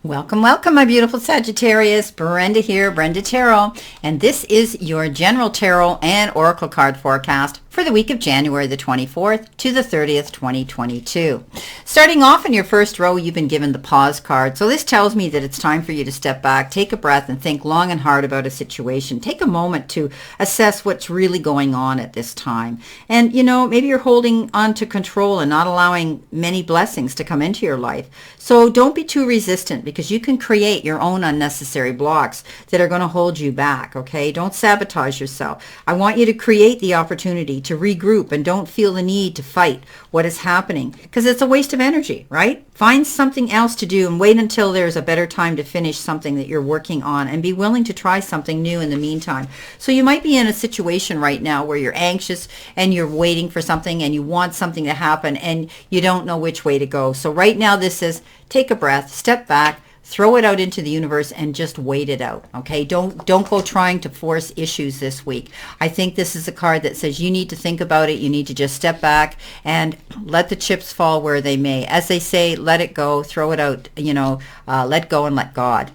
Welcome, welcome, my beautiful Sagittarius. Brenda here, Brenda Tarot, and this is your general tarot and oracle card forecast for the week of January the 24th to the 30th, 2022. Starting off in your first row, you've been given the pause card. So this tells me that it's time for you to step back, take a breath, and think long and hard about a situation. Take a moment to assess what's really going on at this time. And, maybe you're holding on to control and not allowing many blessings to come into your life. So don't be too resistant, because you can create your own unnecessary blocks that are going to hold you back, okay? Don't sabotage yourself. I want you to create the opportunity to regroup and don't feel the need to fight what is happening, because it's a waste of energy, right? Find something else to do and wait until there's a better time to finish something that you're working on, and be willing to try something new in the meantime. So you might be in a situation right now where you're anxious and you're waiting for something and you want something to happen and you don't know which way to go. So right now this is take a breath, step back, throw it out into the universe and just wait it out, okay? Don't go trying to force issues this week. I think this is a card that says you need to think about it. You need to just step back and let the chips fall where they may. As they say, let it go, throw it out, let go and let God.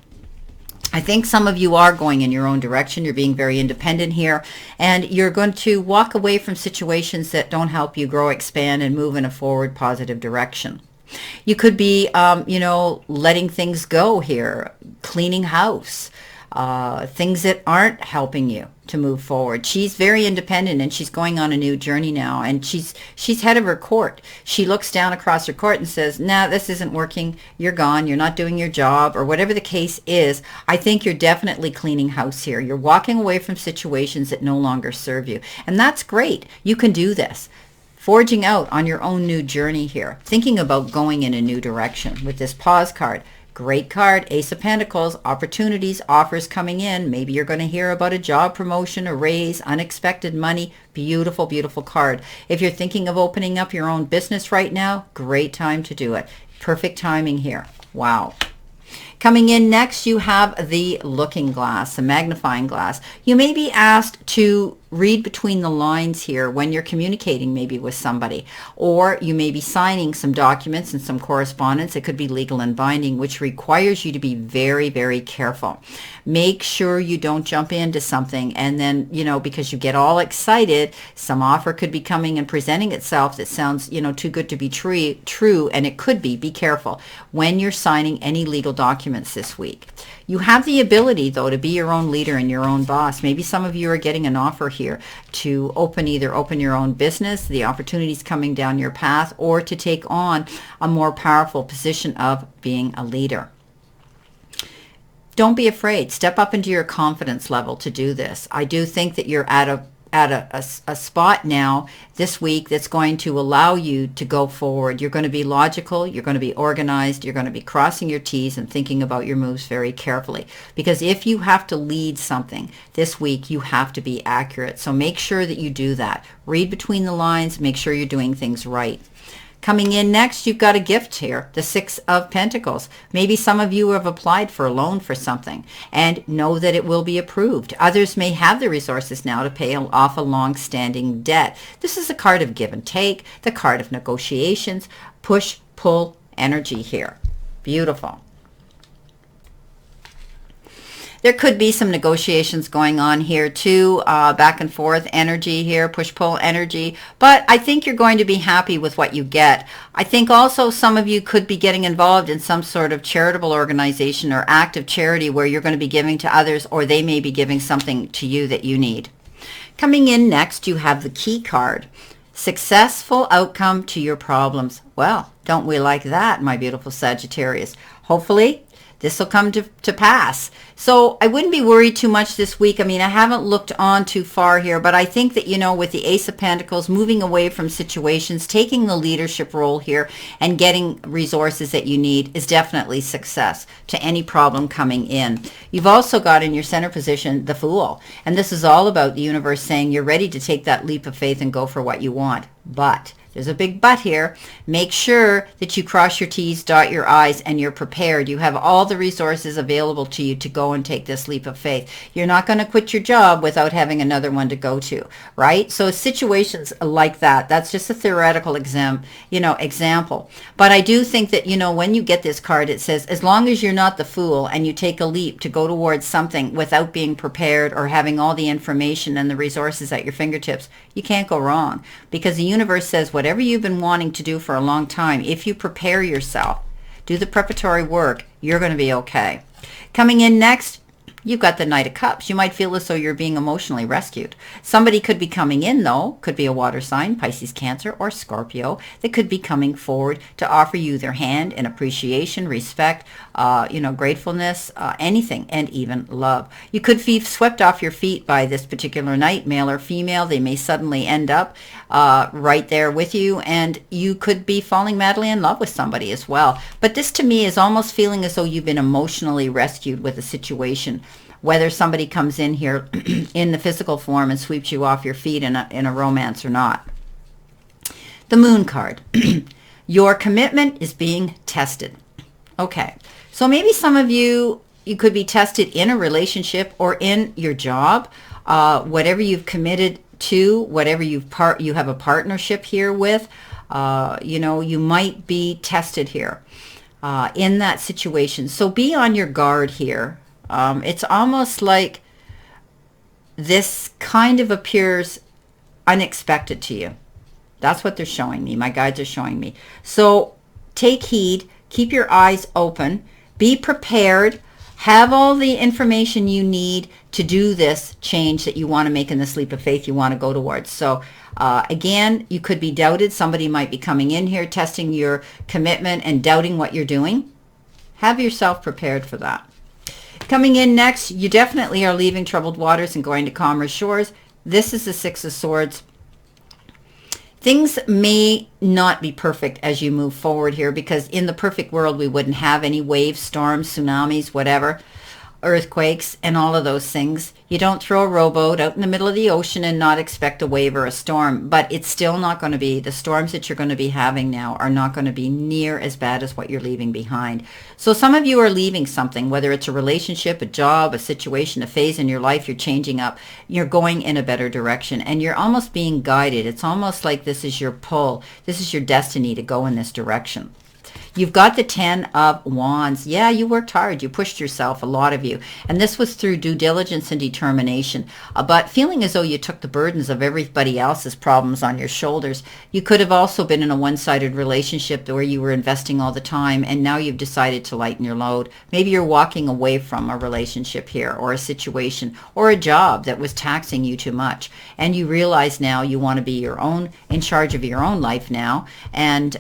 I think some of you are going in your own direction. You're being very independent here, and you're going to walk away from situations that don't help you grow, expand, and move in a forward positive direction. You could be, letting things go here, cleaning house, things that aren't helping you to move forward. She's very independent and she's going on a new journey now, and she's head of her court. She looks down across her court and says, nah, this isn't working. You're gone. You're not doing your job, or whatever the case is. I think you're definitely cleaning house here. You're walking away from situations that no longer serve you. And that's great. You can do this. Forging out on your own new journey here, thinking about going in a new direction with this pause card. Great card, Ace of Pentacles, opportunities, offers coming in. Maybe you're going to hear about a job promotion, a raise, unexpected money. Beautiful, beautiful card. If you're thinking of opening up your own business right now, great time to do it. Perfect timing here. Wow. Coming in next, you have the looking glass, the magnifying glass. You may be asked to read between the lines here when you're communicating maybe with somebody, or you may be signing some documents and some correspondence. It could be legal and binding, which requires you to be very, very careful. Make sure you don't jump into something and then, because you get all excited, some offer could be coming and presenting itself that sounds, too good to be true, and it could be. Be careful when you're signing any legal documents this week. You have the ability, though, to be your own leader and your own boss. Maybe some of you are getting an offer here to open your own business, the opportunities coming down your path, or to take on a more powerful position of being a leader. Don't be afraid. Step up into your confidence level to do this. I do think that you're at a spot now this week that's going to allow you to go forward. You're going to be logical. You're going to be organized. You're going to be crossing your T's and thinking about your moves very carefully. Because if you have to lead something this week, you have to be accurate. So make sure that you do that. Read between the lines. Make sure you're doing things right. Coming in next, you've got a gift here, the Six of Pentacles. Maybe some of you have applied for a loan for something and know that it will be approved. Others may have the resources now to pay off a long-standing debt. This is a card of give and take, the card of negotiations, push-pull energy here. Beautiful. There could be some negotiations going on here too, back and forth energy here, push-pull energy, but I think you're going to be happy with what you get. I think also some of you could be getting involved in some sort of charitable organization or act of charity where you're going to be giving to others, or they may be giving something to you that you need. Coming in next, you have the key card. Successful outcome to your problems. Well, don't we like that, my beautiful Sagittarius? Hopefully, this will come to pass. So I wouldn't be worried too much this week. I mean, I haven't looked on too far here, but I think that, with the Ace of Pentacles, moving away from situations, taking the leadership role here and getting resources that you need is definitely success to any problem coming in. You've also got in your center position the Fool. And this is all about the universe saying you're ready to take that leap of faith and go for what you want. But There's a big but here. Make sure that you cross your T's, dot your I's, and you're prepared. You have all the resources available to you to go and take this leap of faith. You're not going to quit your job without having another one to go to, right? So situations like that, that's just a theoretical example. But I do think that, when you get this card, it says, as long as you're not the fool and you take a leap to go towards something without being prepared or having all the information and the resources at your fingertips, you can't go wrong, because the universe says whatever you've been wanting to do for a long time, if you prepare yourself, do the preparatory work, you're going to be okay. Coming in next, you've got the Knight of Cups. You might feel as though you're being emotionally rescued. Somebody could be coming in, though, could be a water sign, Pisces, Cancer, or Scorpio, that could be coming forward to offer you their hand in appreciation, respect, gratefulness, anything, and even love. You could be swept off your feet by this particular knight, male or female. They may suddenly end up right there with you, and you could be falling madly in love with somebody as well. But this, to me, is almost feeling as though you've been emotionally rescued with a situation, whether somebody comes in here in the physical form and sweeps you off your feet in a romance or not. The Moon card. Your commitment is being tested. Okay, so maybe some of you could be tested in a relationship or in your job, whatever you've committed to, whatever you have a partnership here with. You might be tested here in that situation. So be on your guard here. It's almost like this kind of appears unexpected to you. That's what they're showing me. My guides are showing me. So take heed, keep your eyes open, be prepared, have all the information you need to do this change that you want to make in this leap of faith you want to go towards. So again, you could be doubted. Somebody might be coming in here, testing your commitment and doubting what you're doing. Have yourself prepared for that. Coming in next, you definitely are leaving troubled waters and going to calmer shores. This is the Six of Swords. Things may not be perfect as you move forward here, because in the perfect world, we wouldn't have any waves, storms, tsunamis, whatever, earthquakes, and all of those things. You don't throw a rowboat out in the middle of the ocean and not expect a wave or a storm, but it's still not going to be, the storms that you're going to be having now are not going to be near as bad as what you're leaving behind. So some of you are leaving something, whether it's a relationship, a job, a situation, a phase in your life, you're changing up, you're going in a better direction, and you're almost being guided. It's almost like this is your pull. This is your destiny to go in this direction. You've got the 10 of Wands. Yeah, you worked hard. You pushed yourself, a lot of you. And this was through due diligence and determination. But feeling as though you took the burdens of everybody else's problems on your shoulders. You could have also been in a one-sided relationship where you were investing all the time, and now you've decided to lighten your load. Maybe you're walking away from a relationship here, or a situation, or a job that was taxing you too much. And you realize now you want to be in charge of your own life now. And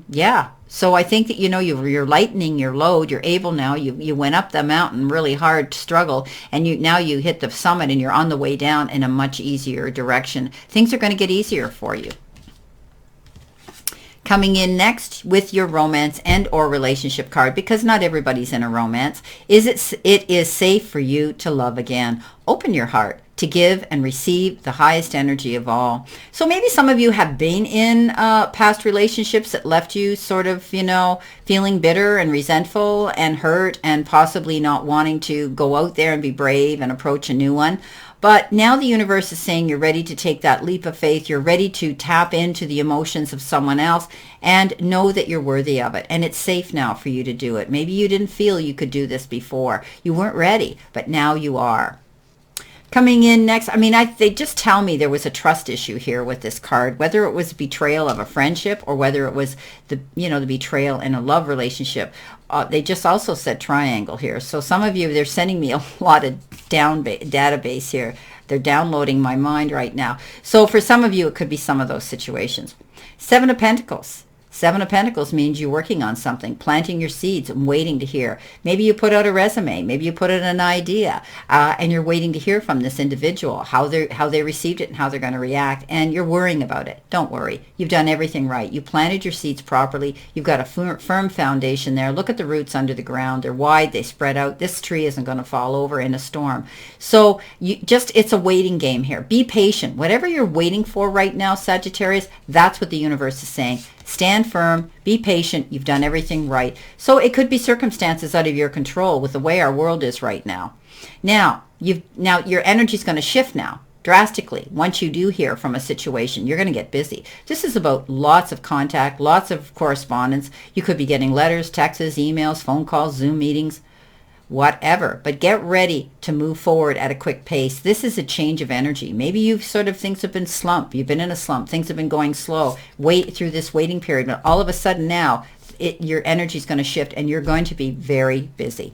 yeah. So I think that, you're lightening your load. You're able now. You went up the mountain really hard, struggle, and now you hit the summit and you're on the way down in a much easier direction. Things are going to get easier for you. Coming in next with your romance and or relationship card, because not everybody's in a romance, it is safe for you to love again. Open your heart to give and receive the highest energy of all. So maybe some of you have been in past relationships that left you sort of, feeling bitter and resentful and hurt and possibly not wanting to go out there and be brave and approach a new one. But now the universe is saying you're ready to take that leap of faith. You're ready to tap into the emotions of someone else and know that you're worthy of it. And it's safe now for you to do it. Maybe you didn't feel you could do this before. You weren't ready, but now you are. Coming in next, they just tell me there was a trust issue here with this card, whether it was betrayal of a friendship or whether it was the betrayal in a love relationship. They just also said triangle here. So some of you, they're sending me a lot of database here. They're downloading my mind right now. So for some of you, it could be some of those situations. 7 of Pentacles. Seven of Pentacles means you're working on something, planting your seeds and waiting to hear. Maybe you put out a resume, maybe you put out an idea, and you're waiting to hear from this individual, how they received it and how they're going to react, and you're worrying about it. Don't worry. You've done everything right. You planted your seeds properly. You've got a firm foundation there. Look at the roots under the ground. They're wide. They spread out. This tree isn't going to fall over in a storm. So it's a waiting game here. Be patient. Whatever you're waiting for right now, Sagittarius, that's what the universe is saying. Stand firm, be patient, you've done everything right. So it could be circumstances out of your control with the way our world is right now. Now your energy is going to shift now drastically. Once you do hear from a situation, you're going to get busy. This is about lots of contact, lots of correspondence. You could be getting letters, texts, emails, phone calls, Zoom meetings, whatever, but get ready to move forward at a quick pace. This is a change of energy. Maybe you've things have been slump. You've been in a slump. Things have been going slow. Wait through this waiting period, but all of a sudden now your energy is going to shift and you're going to be very busy.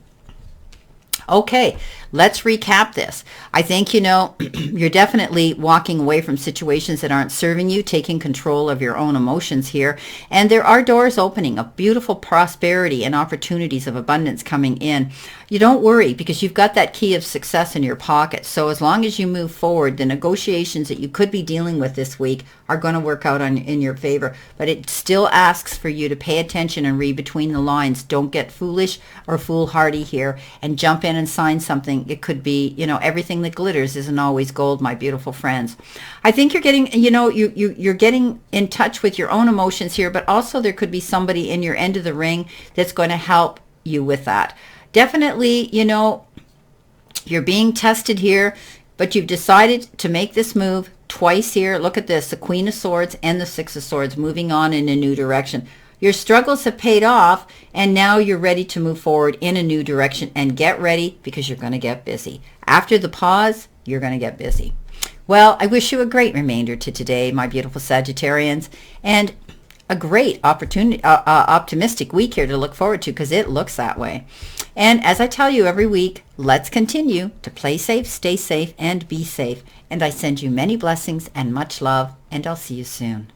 Okay, let's recap this. I think, you're definitely walking away from situations that aren't serving you, taking control of your own emotions here. And there are doors opening of beautiful prosperity and opportunities of abundance coming in. You don't worry because you've got that key of success in your pocket. So as long as you move forward, the negotiations that you could be dealing with this week are going to work out in your favor. But it still asks for you to pay attention and read between the lines. Don't get foolish or foolhardy here and jump in and sign something. It could be, everything that glitters isn't always gold, my beautiful friends. I think you're getting, you're getting in touch with your own emotions here, but also there could be somebody in your end of the ring that's going to help you with that. Definitely, you're being tested here, but you've decided to make this move twice here. Look at this, the Queen of Swords and the Six of Swords moving on in a new direction. Your struggles have paid off, and now you're ready to move forward in a new direction. And get ready because you're going to get busy. After the pause, you're going to get busy. Well, I wish you a great remainder to today, my beautiful Sagittarians, and a great optimistic week here to look forward to because it looks that way. And as I tell you every week, let's continue to play safe, stay safe, and be safe. And I send you many blessings and much love, and I'll see you soon.